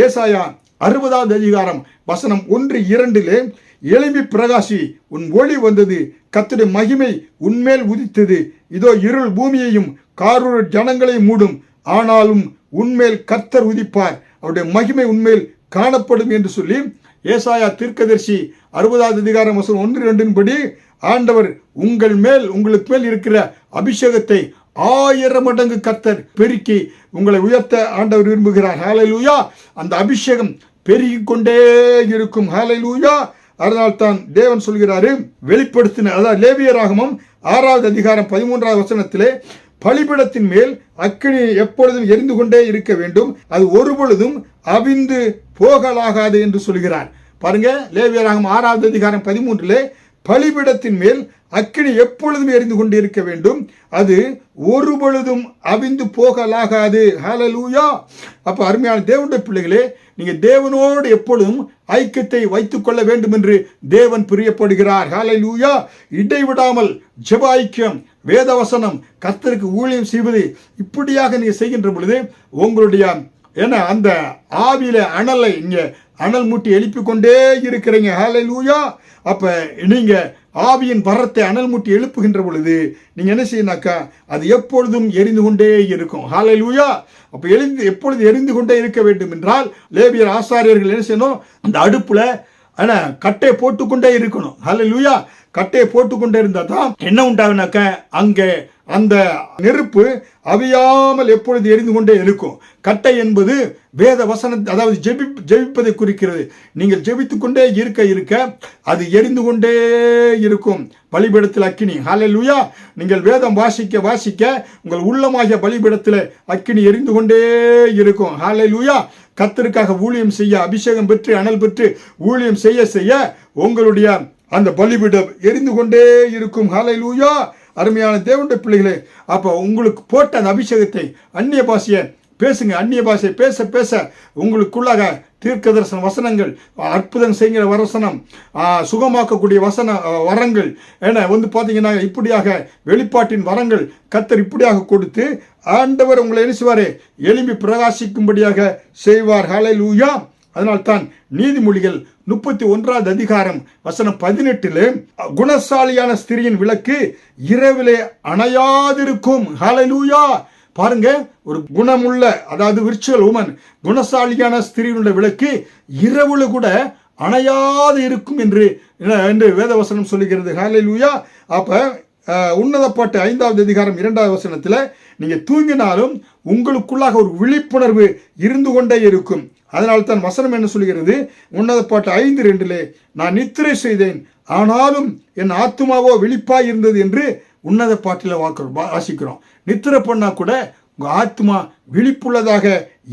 ஏசாயா 60ஆம் அதிகாரம் வசனம் 1-2 எழும்பி பிரகாசி, உன் ஒளி வந்தது, கர்த்தருடைய மகிமை உன்மேல் உதித்தது. இதோ இருள் பூமியையும் காரூர ஜனங்களையும் மூடும், ஆனாலும் உன்மேல் கர்த்தர் உதிப்பார், அவருடைய மகிமை உன்மேல் காணப்படும் என்று சொல்லி ஏசாயா தீர்க்கதரிசி 60ஆம் அதிகாரம் வசனம் 1-2 படி ஆண்டவர் உங்களுக்கு மேல் இருக்கிற அபிஷேகத்தை 1000 மடங்கு கர்த்தர் பெருக்கி உங்களை உயர்த்த ஆண்டவர் விரும்புகிறார். ஹல்லேலூயா. அந்த அபிஷேகம் பெருகிக் கொண்டே இருக்கும். ஹல்லேலூயா. அதனால் தான் தேவன் சொல்கிறாரு, வெளிப்படுத்தின அதாவது லேவியராகமம் 6ஆவது அதிகாரம் 13ஆவது வசனத்திலே, பலிபீடத்தின் மேல் அக்கினி எப்பொழுதும் எரிந்து கொண்டே இருக்க வேண்டும், அது ஒரு பொழுதும் அவிந்து போகலாகாது என்று சொல்கிறார். பாருங்க, லேவியராகமம் 6ஆவது அதிகாரம் 13 பலிபீடத்தின் மேல் அக்கினி எப்பொழுதும் எரிந்து கொண்டு இருக்க வேண்டும், அது ஒரு பொழுதும் அவிந்து போகலாகாது. ஹல்லேலூயா. அப்போ அருமையான தேவனுடைய பிள்ளைகளே, நீங்க தேவனோடு எப்பொழுதும் ஐக்கியத்தை வைத்துக் கொள்ள வேண்டும் என்று தேவன் பிரியப்படுகிறார். ஹல்லேலூயா. இடைவிடாமல் ஜெப ஐக்கியம், வேத வசனம், கர்த்தருக்கு ஊழியம் செய்வது, இப்படியாக நீங்க செய்கின்ற பொழுது உங்களுடைய அந்த ஆவியில அனலை இங்க அனல் மூட்டி எழுப்பி கொண்டே இருக்கிறீங்க. ஹல்லேலூயா. அப்ப நீங்க ஆவியின் வரத்தை அனல் மூட்டி எழுப்புகின்ற பொழுது நீங்க என்ன செய்யணாக்கா, அது எப்பொழுதும் எரிந்து கொண்டே இருக்கும். ஹல்லேலூயா. அப்ப எப்பொழுது எரிந்து கொண்டே இருக்க வேண்டும் என்றால் லேவியர் ஆசாரியர்கள் என்ன செய்யணும், அந்த அடுப்புல கட்டையை போட்டுக்கொண்டே இருக்கணும். ஹல்லேலூயா. கட்டையை போட்டுக்கொண்டே இருந்தா தான் என்ன உண்டாகுனாக்க அங்கே அந்த நெருப்பு அவியாமல் எப்பொழுது எரிந்து கொண்டே இருக்கும். கட்டை என்பது வேத வசனம், அதாவது ஜெபிப்பதை குறிக்கிறது. நீங்கள் ஜெபித்துக் கொண்டே இருக்க அது எரிந்து கொண்டே இருக்கும். பலிபீடத்தில் அக்கினி. ஹல்லேலூயா. நீங்கள் வேதம் வாசிக்க உங்கள் உள்ளமாகிய பலிபீடத்தில் அக்கினி எரிந்து கொண்டே இருக்கும். ஹல்லேலூயா. கர்த்தருக்காக ஊழியம் செய்ய, அபிஷேகம் பெற்று அனல் பெற்று ஊழியம் செய்ய உங்களுடைய அந்த பலிபீடம் எரிந்து கொண்டே இருக்கும். ஹல்லேலூயா. அருமையான தேவனுடைய பிள்ளைகளே, அப்போ உங்களுக்கு போட்ட அந்த அபிஷேகத்தை அந்நிய பாஷையை பேசுங்க. அந்நிய பாஷை பேச உங்களுக்குள்ளாக தீர்க்க தரிசன வசனங்கள், அற்புதம் செய்கிற வசனம், சுகமாக்கக்கூடிய வரங்கள் பார்த்தீங்கன்னா இப்படியாக வெளிப்பாட்டின் வரங்கள் கர்த்தர் இப்படியாக கொடுத்து ஆண்டவர் உங்களை என்ன செய்வாரு, எழும்பி பிரகாசிக்கும்படியாக செய்வார். ஹல்லேலூயா. அதனால்தான் நீதிமொழிகள் 31வது அதிகாரம் வசனம் 18 குணசாலியான ஸ்திரியின் விளக்கு இரவிலே அணையாதிருக்கும். ஹல்லேலூயா. பாருங்க, ஒரு குணமுள்ள, அதாவது விர்ச்சுவல் உமன், குணசாலியான ஸ்திரியினுடைய விளக்கு இரவுல கூட அணையாது இருக்கும் என்று வேதவசனம் சொல்லுகிறது. ஹல்லேலூயா. அப்ப உன்னத பாட்டு 5வது அதிகாரம் 2வது வசனத்துல நீங்க தூங்கினாலும் உங்களுக்குள்ளாக ஒரு விழிப்புணர்வு இருந்து கொண்டே இருக்கும். அதனால தான் வசனம் என்ன சொல்கிறது, உன்னத பாட்டு 5:2 நான் நித்திரை செய்தேன் ஆனாலும் என் ஆத்துமாவோ விழிப்பாய் இருந்தது என்று உன்னத பாட்டில் வாசிக்கிறோம். நித்திரை பண்ணா கூட உங்க ஆத்மா விழிப்புள்ளதாக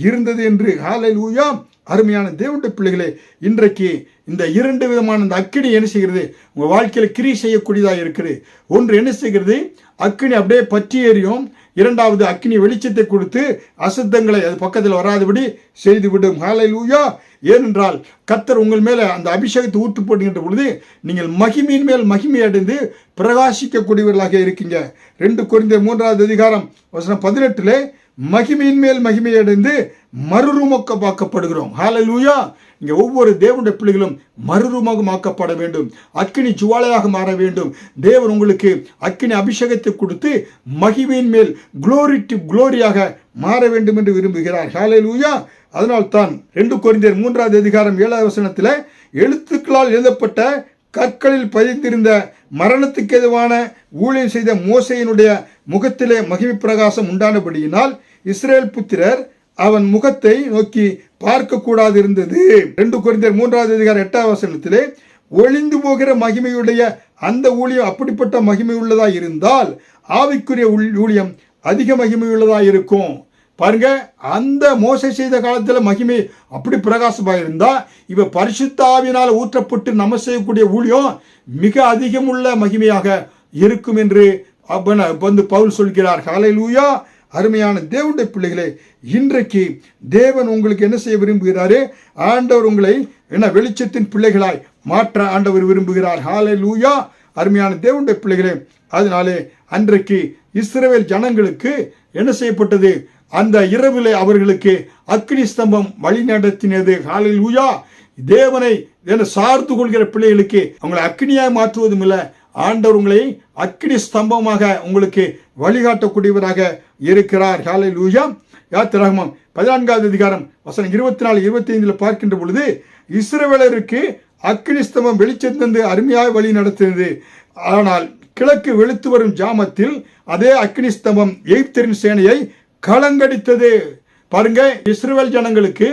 இருந்தது என்று. ஹல்லேலூயா. அருமையான தேவனுடைய பிள்ளைகளே, இன்றைக்கு இந்த 2 விதமான இந்த அக்கினி என்ன செய்கிறது, உங்க வாழ்க்கையில் கிரி செய்யக்கூடியதாக இருக்குது. ஒன்று என்ன செய்கிறது, அக்கினி அப்படியே பற்றி எரியும். இரண்டாவது அக்கினி வெளிச்சத்தை கொடுத்து அசுத்தங்களை அது பக்கத்தில் வராதபடி செய்துவிடும். ஹல்லேலூயா. ஏனென்றால் கர்த்தர் உங்கள் மேலே அந்த அபிஷேகத்தை ஊற்று போடுகின்ற பொழுது நீங்கள் மகிமையின் மேல் மகிமை அடைந்து பிரகாசிக்கக்கூடியவர்களாக இருக்கீங்க. 2 கொரிந்தியர் 3வது அதிகாரம் வசனம் 18 மகிமையின் மேல் மகிமை அடைந்து மறுரூபமாக்கப்படுகிறோம். ஹல்லேலூயா. இங்கே ஒவ்வொரு தேவனுடைய பிள்ளைகளும் மறுரூபமாக்கப்பட வேண்டும். அக்கினி ஜுவாலையாக மாற வேண்டும். தேவன் உங்களுக்கு அக்கினி அபிஷேகத்தை கொடுத்து மகிமையின் மேல் குளோரி டு குளோரியாக மாற வேண்டும் என்று விரும்புகிறார். ஹல்லேலூயா. அதனால்தான் 2 கொரிந்தியர் 3வது அதிகாரம் 7வது வசனத்தில் எழுத்துக்களால் எழுதப்பட்ட கற்களில் பதிந்திருந்த மரணத்துக்கு எதுவான ஊழியம் செய்த மோசேயினுடைய முகத்திலே மகிமை பிரகாசம் உண்டானபடியினால் இஸ்ரேல் புத்திரர் அவன் முகத்தை நோக்கி பார்க்க கூடாது இருந்தது. 2 கொரிந்தியர் 3வது அதிகாரம் 8வது வசனத்திலே ஒளிந்து போகிற மகிமையுடைய அந்த ஊழியம் அப்படிப்பட்ட மகிமை உள்ளதா இருந்தால் ஆவிக்குரிய ஊழியம் அதிக மகிமை உள்ளதா இருக்கும். பாருங்க, அந்த மோசே செய்த காலத்தில் மகிமை அப்படி பிரகாசமாக இருந்தா இவ பரிசுத்த ஆவியினால் ஊற்றப்பட்டு நம்ம செய்யக்கூடிய ஊழியம் மிக அதிகமுள்ள மகிமையாக இருக்கும் என்று பவுல் சொல்கிறார். ஹல்லேலூயா. அருமையான தேவனுடைய பிள்ளைகளே, இன்றைக்கு தேவன் உங்களுக்கு என்ன செய்ய விரும்புகிறாரு, ஆண்டவர் உங்களை வெளிச்சத்தின் பிள்ளைகளாய் மாற்ற ஆண்டவர் விரும்புகிறார். ஹல்லேலூயா. அருமையான தேவனுடைய பிள்ளைகளே, அதனாலே அன்றைக்கு இஸ்ரவேல் ஜனங்களுக்கு என்ன செய்யப்பட்டது, அந்த இரவிலே அவர்களுக்கு அக்கினி ஸ்தம்பம் வழி நடத்தினது. ஹல்லேலூயா. தேவனை சார்ந்து கொள்கிற பிள்ளைகளுக்கு அவங்களை அக்கினியாய் மாற்றுவதும் இல்லை, ஆண்டவர் உங்களை அக்கினி ஸ்தம்பமாக உங்களுக்கு வழிகாட்டக்கூடியவராக இருக்கிறார். ஹல்லேலூயா. யாத்திராகமம் 14வது அதிகாரம் வசனம் 24-25 பார்க்கின்ற பொழுது இஸ்ரவேலருக்கு அக்கினி ஸ்தம்பம் வெளிச்சத்திலிருந்து அருமையாய் வழி நடத்தினது. ஆனால் கிழக்கு வெளுத்து வரும் ஜாமத்தில் அதே அக்கினி ஸ்தம்பம் எகிப்தியரின் சேனையை கலங்கடித்தது. பாருங்க, இஸ்ரவேல் ஜனங்களுக்கு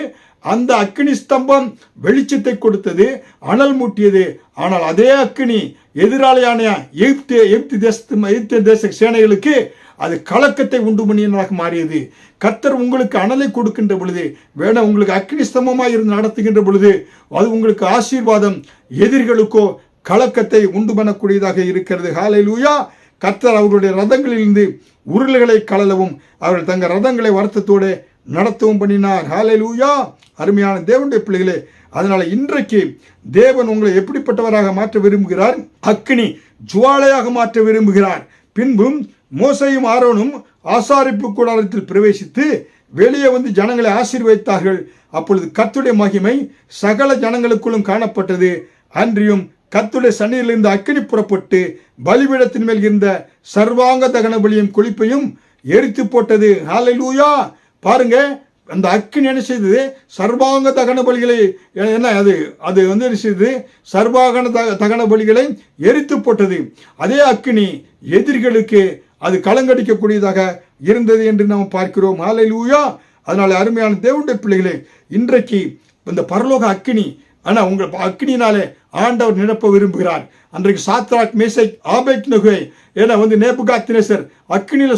அந்த அக்கினி ஸ்தம்பம் வெளிச்சத்தை கொடுத்தது, அனல் மூட்டியது. ஆனால் அதே அக்கினி எதிராளியான எகிப்து தேச சேனைகளுக்கு அது கலக்கத்தை உண்டு பண்ணியதாக மாறியது. கர்த்தர் உங்களுக்கு அனலை கொடுக்கின்ற பொழுது, வேணா உங்களுக்கு அக்கினி ஸ்தம்பமாக இருந்து நடத்துகின்ற பொழுது அது உங்களுக்கு ஆசீர்வாதம், எதிரிகளுக்கோ கலக்கத்தை உண்டு பண்ணக்கூடியதாக இருக்கிறது. ஹல்லேலூயா. கர்த்தர் அவர்களுடைய ரதங்களிலிருந்து உருளைகளை கலலவும் அவர்கள் தங்கள் ரதங்களை வருத்தத்தோடு நடத்தவும் பண்ணினார். ஹல்லேலூயா. அருமையான தேவனுடைய பிள்ளைகளே, அதனால இன்றைக்கு தேவன் உங்களை எப்படிப்பட்டவராக மாற்ற விரும்புகிறார், அக்கினி ஜுவாலையாக மாற்ற விரும்புகிறார். பின்பும் மோசேயும் ஆரோனும் ஆசாரிப்பு கூடாரத்தில் பிரவேசித்து வெளியே வந்து ஜனங்களை ஆசீர்வதித்தார்கள். அப்பொழுது கர்த்தருடைய மகிமை சகல ஜனங்களுக்குள்ளும் காணப்பட்டது. அன்றியும் கர்த்தருடைய சந்நிதியிலிருந்து அக்கினி புறப்பட்டு பலிபீடத்தின் மேல் இருந்த சர்வாங்க தகன பலியும் குளிப்பையும் எரித்து போட்டது. ஹல்லேலூயா. பாருங்க, அந்த அக்கினி என்ன செய்தது? சர்வாங்க தகன பலிகளை என்ன அது வந்து என்ன செய்தது? சர்வாங்க தகன பலிகளை எரித்து போட்டது. அதே அக்கினி எதிரிகளுக்கு அது கலங்கடிக்கக்கூடியதாக இருந்தது என்று நாம் பார்க்கிறோம். ஹல்லேலூயா. அதனால அருமையான தேவனுடைய பிள்ளைகளே, இன்றைக்கு இந்த பரலோக அக்கினி உங்கள் அக்கினினாலே ஆண்டவர் நிரப்ப விரும்புகிறார். அன்றைக்கு சாத்ராக் மேசேக் ஆபேத்நேகோவை வந்து நேபுகாத்நேசர் அக்கினியில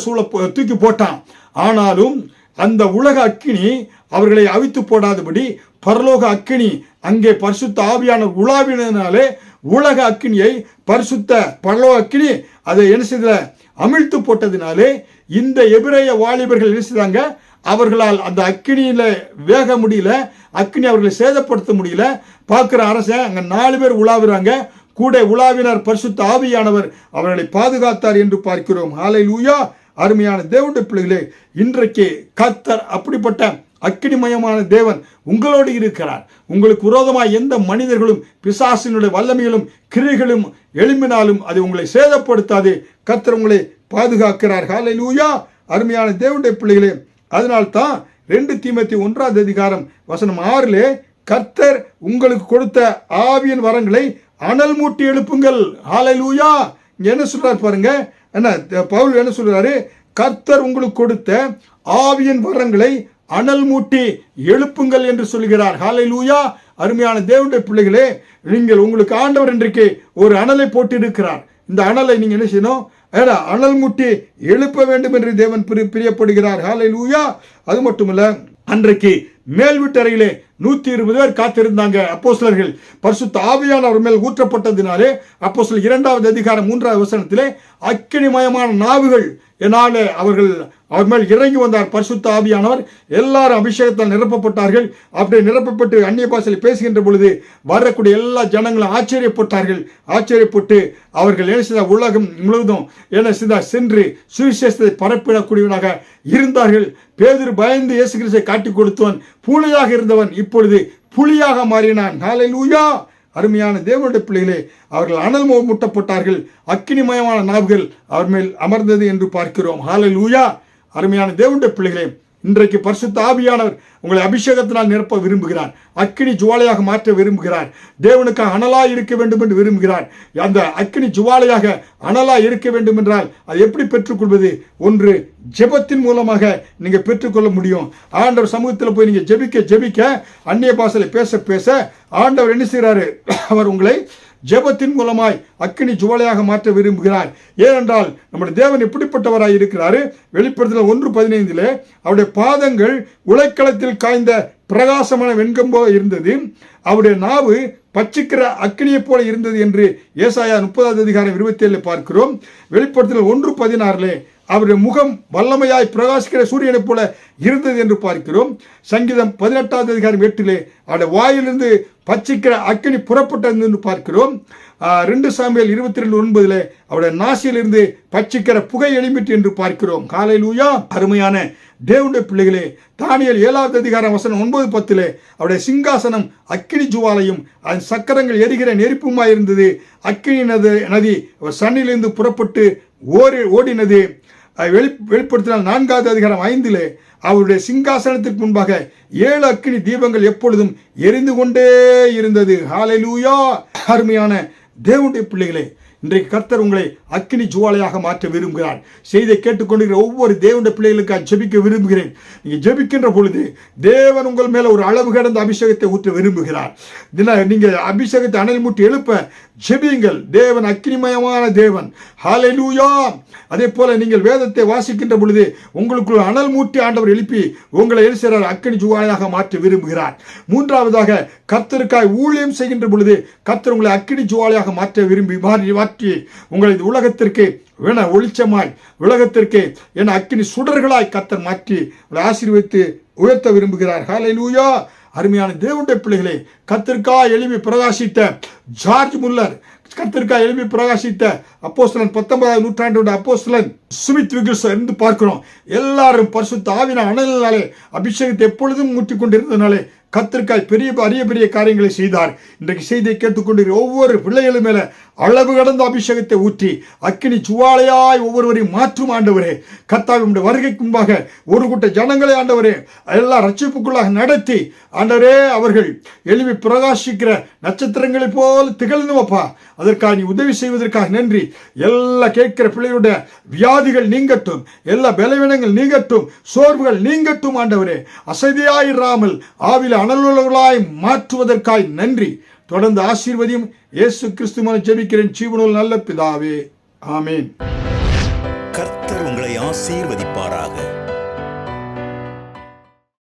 தூக்கி போட்டான். ஆனாலும் அந்த உலக அக்கினி அவர்களை அவித்து போடாதபடி பரலோக அக்கினி அங்கே பரிசுத்த ஆவியானவர் உலாவினாலே உலக அக்கினியை பரிசுத்த பரலோக அக்கினி அதை என்ன செய்த அமிழ்த்து போட்டதினாலே இந்த எபிரேய வாலிபர்கள் என்ன செய்தாங்க? அவர்களால் அந்த அக்கினியில வேக முடியல, அக்கினி அவர்களை சேதப்படுத்த முடியல. பார்க்கிற அரசன் அங்க 4 பேர் உலாவுறாங்க. கூட உலாவினார் பரிசுத்த ஆவியானவர் அவர்களை பாதுகாத்தார் என்று பார்க்கிறோம். ஹல்லேலூயா. அருமையான தேவனுடைய பிள்ளைகளே, இன்றைக்கு கர்த்தர் அப்படிப்பட்ட அக்கினிமயமான தேவன் உங்களோடு இருக்கிறார். உங்களுக்கு விரோதமாக எந்த மனிதர்களும் பிசாசினுடைய வல்லமைகளும் கிரியைகளும் எழும்பினாலும் அது உங்களை சேதப்படுத்தாது. கர்த்தர் உங்களை பாதுகாக்கிறார். ஹல்லேலூயா. அருமையான தேவனுடைய பிள்ளைகளே, அதனால்தான் 2 தீமோத்தேயு 1:6 கர்த்தர் உங்களுக்கு கொடுத்த ஆவியின் வரங்களை அனல் மூட்டி எழுப்புங்கள். ஹல்லேலூயா. இங்க என்ன சொல்றாரு பாருங்க, என்ன பவுல் என்ன சொல்றாரு? கர்த்தர் உங்களுக்கு கொடுத்த ஆவியின் வரங்களை அனல் மூட்டி எழுப்புங்கள் என்று சொல்கிறார். ஹல்லேலூயா. அருமையான தேவனுடைய பிள்ளைகளே, நீங்கள் உங்களுக்கு ஆண்டவர் இன்றைக்கு ஒரு அனலை போட்டு இருக்கிறார். இந்த அனலை நீங்க என்ன செய்யணும்? அனல் மூட்டி எழுப்ப வேண்டும் என்று தேவன் பிரியப்படுகிறார். ஹல்லேலூயா. அது மட்டுமல்ல, அன்றைக்கு மேல் வீட்டறையிலே 120 பேர் காத்திருந்தாங்க. அப்போஸ்தலர்கள் பரிசுத்த ஆவியானவர் மேல் ஊற்றப்பட்டதினாலே அப்போஸ்தலர் 2:3 அக்கினிமயமான நாவுகள் என்னாலே அவர் மேல் இறங்கி வந்தார் பரிசுத்த ஆவியானவர். எல்லாரும் அபிஷேகத்தால் நிரப்பப்பட்டார்கள். அப்படி நிரப்பப்பட்டு அந்நிய பாஷையில் பேசுகின்ற பொழுது வரக்கூடிய எல்லா ஜனங்களும் ஆச்சரியப்பட்டு அவர்கள் என்ன செய்தார்? உலகம் முழுவதும் என்ன செய்தார்? சென்று சுவிசேஷத்தை பரப்பிடக்கூடியவனாக இருந்தார்கள். பேதுரு பயந்து இயேசு கிறிஸ்துவை காட்டிக் கொடுத்தவன், பூனையாக இருந்தவன் இப்பொழுது புலியாக மாறினான். ஹல்லேலூயா. அருமையான தேவனுடைய பிள்ளைகளே, அவர்கள் அனல் மூட்டப்பட்டார்கள். அக்கினிமயமான நாவுகள் அவர் மேல் அமர்ந்தது என்று பார்க்கிறோம். ஹல்லேலூயா. அருமையான தேவனுடைய பிள்ளைகளே, இன்றைக்கு பரிசுத்த ஆவியானவர் உங்களை அபிஷேகத்தினால் நிரப்ப விரும்புகிறார். அக்கினி ஜுவாலையாக மாற்ற விரும்புகிறார். தேவனுக்காக அனலாய் இருக்க வேண்டும் என்று விரும்புகிறார். அந்த அக்கினி ஜுவாலையாக அனலாய் இருக்க வேண்டும் என்றால் அதை எப்படி பெற்றுக்கொள்வது? ஒன்று, ஜெபத்தின் மூலமாக நீங்க பெற்றுக்கொள்ள முடியும். ஆண்டவர் சமூகத்தில் போய் நீங்க ஜெபிக்க அந்நிய பாஷையில பேச ஆண்டவர் என்ன செய்கிறாரு? அவர் உங்களை ஜெபத்தின் மூலமாய் அக்கினி ஜுவாலையாக மாற்ற விரும்புகிறார். ஏனென்றால் நம்முடைய தேவன் எப்படிப்பட்டவராய் இருக்கிறாரு? வெளிப்படுத்தல் 1:15 அவருடைய பாதங்கள் உலைக்களத்தில் காய்ந்த பிரகாசமான வெண்கம்போ இருந்தது, அவருடைய நாவு பச்சிக்கிற அக்கினியை போல இருந்தது என்று ஏசாயா 30:27 பார்க்கிறோம். வெளிப்படுத்தல் 1:16 அவருடைய முகம் வல்லமையாய் பிரகாசிக்கிற சூரியனை போல இருந்தது என்று பார்க்கிறோம். சங்கீதம் 18:8 அவருடைய வாயிலிருந்து பச்சிக்கிற அக்கினி புறப்பட்டது என்று பார்க்கிறோம். 2 சாமுவேல் 22:9 அவருடைய நாசியிலிருந்து பச்சிக்கிற புகை எழும்பிட்டு என்று பார்க்கிறோம். ஹல்லேலூயா. அருமையான தேவனுடைய பிள்ளைகளே, தானியேல் 7:9-10 அவருடைய சிங்காசனம் அக்கினி ஜுவாலையும் அதன் சக்கரங்கள் எரிகிற நெருப்புமாய் இருந்தது. அக்கினி நதி சன்னிலிருந்து புறப்பட்டு ஓடினது. வெளிப்படுத்தினால் 4:5 அவருடைய சிங்காசனத்திற்கு முன்பாக 7 அக்கினி தீபங்கள் எப்பொழுதும் எரிந்து கொண்டே இருந்தது. ஹல்லேலூயா. அருமையான தேவனுடைய பிள்ளைகளே, இன்றைக்கு கர்த்தர் உங்களை அக்கினி ஜுவாலையாக மாற்ற விரும்புகிறார். செய்தியை கேட்டுக்கொண்டிருக்கிற ஒவ்வொரு தேவனுடைய பிள்ளைகளுக்கு ஜெபிக்க விரும்புகிறேன். நீங்க ஜெபிக்கின்ற பொழுது தேவன் உங்கள் மேல ஒரு அளவு கடந்த அபிஷேகத்தை ஊற்ற விரும்புகிறார். நீங்க அபிஷேகத்தை அனல் மூட்டி எழுப்ப ஜெபியுங்கள். தேவன் அக்கினிமயமான தேவன். ஹல்லேலூயா. அதே போல நீங்கள் வேதத்தை வாசிக்கின்ற பொழுது உங்களுக்குள்ள அனல் மூட்டி ஆண்டவர் எழுப்பி உங்களை எழுசுகிறார், அக்கினி ஜுவாலையாக மாற்ற விரும்புகிறார். 3வதாக, கர்த்தருக்காய் ஊழியம் செய்கின்ற பொழுது கர்த்தர் உங்களை அக்கினி ஜுவாலையாக மாற்ற மாற்றி உங்களை உலகத்திற்கு ஒளிச்சமாய் உலகத்திற்கு என அக்கினி சுடர்களாய் கர்த்தர் மாற்றி ஆசீர்வதித்து உயர்த்த விரும்புகிறார். ஹல்லேலூயா. அருமையான தேவனுடைய பிள்ளைகளே, கர்த்தருக்காய் எழும்பி பிரகாசித்த ஜார்ஜ் முல்லர், கர்த்தருக்காய் எழும்பி பிரகாசித்த அப்போஸ்தலன் 19ஆம் நூற்றாண்டோட அப்போஸ்தலன் சுமித் விகில்சன் இருந்து பார்க்கிறோம். எல்லாரும் பரிசுத்த ஆவியின் அனலினாலே அபிஷேகத்தை எப்பொழுதும் ஊற்றிக் கொண்டிருந்தனாலே கர்த்தருக்காய் பெரிய பெரிய காரியங்களை செய்தார். இன்றைக்கு செய்தியை கேட்டுக்கொண்டிருக்கிற ஒவ்வொரு பிள்ளைகளும் மேல அளவு கடந்த அபிஷேகத்தை ஊற்றி அக்கினி சுவாலையாய் ஒவ்வொருவரையும் மாற்றும் ஆண்டவரே. கர்த்தாவினுடைய வருகைக்கு முன்பாக ஒரு கூட்ட ஜனங்களை ஆண்டவரே எல்லா ரட்சிப்புக்குள்ளாக நடத்தி ஆண்டவரே அவர்கள் எழுப்பி பிரகாசிக்கிற நட்சத்திரங்களை போல் திகழணும் அப்பா. அதற்காக நீ உதவி செய்வதற்காக நன்றி. எல்லா கேட்கிற பிள்ளைகளுடைய வியாதிகள் நீங்கட்டும், எல்லா பலவீனங்கள் நீங்கட்டும், சோர்வுகள் நீங்கட்டும் ஆண்டவரே. அசதியாயிராமல் ஆவில அனலுள்ளவர்களாய் மாற்றுவதற்காய் நன்றி. தொடர்ந்து ஆசீர்வதியும். இயேசு கிறிஸ்து மூலம் ஜெபிக்கிறேன் ஜீவனுள்ள நல்ல பிதாவே, ஆமேன். கர்த்தர் உங்களை ஆசீர்வதிப்பாராக.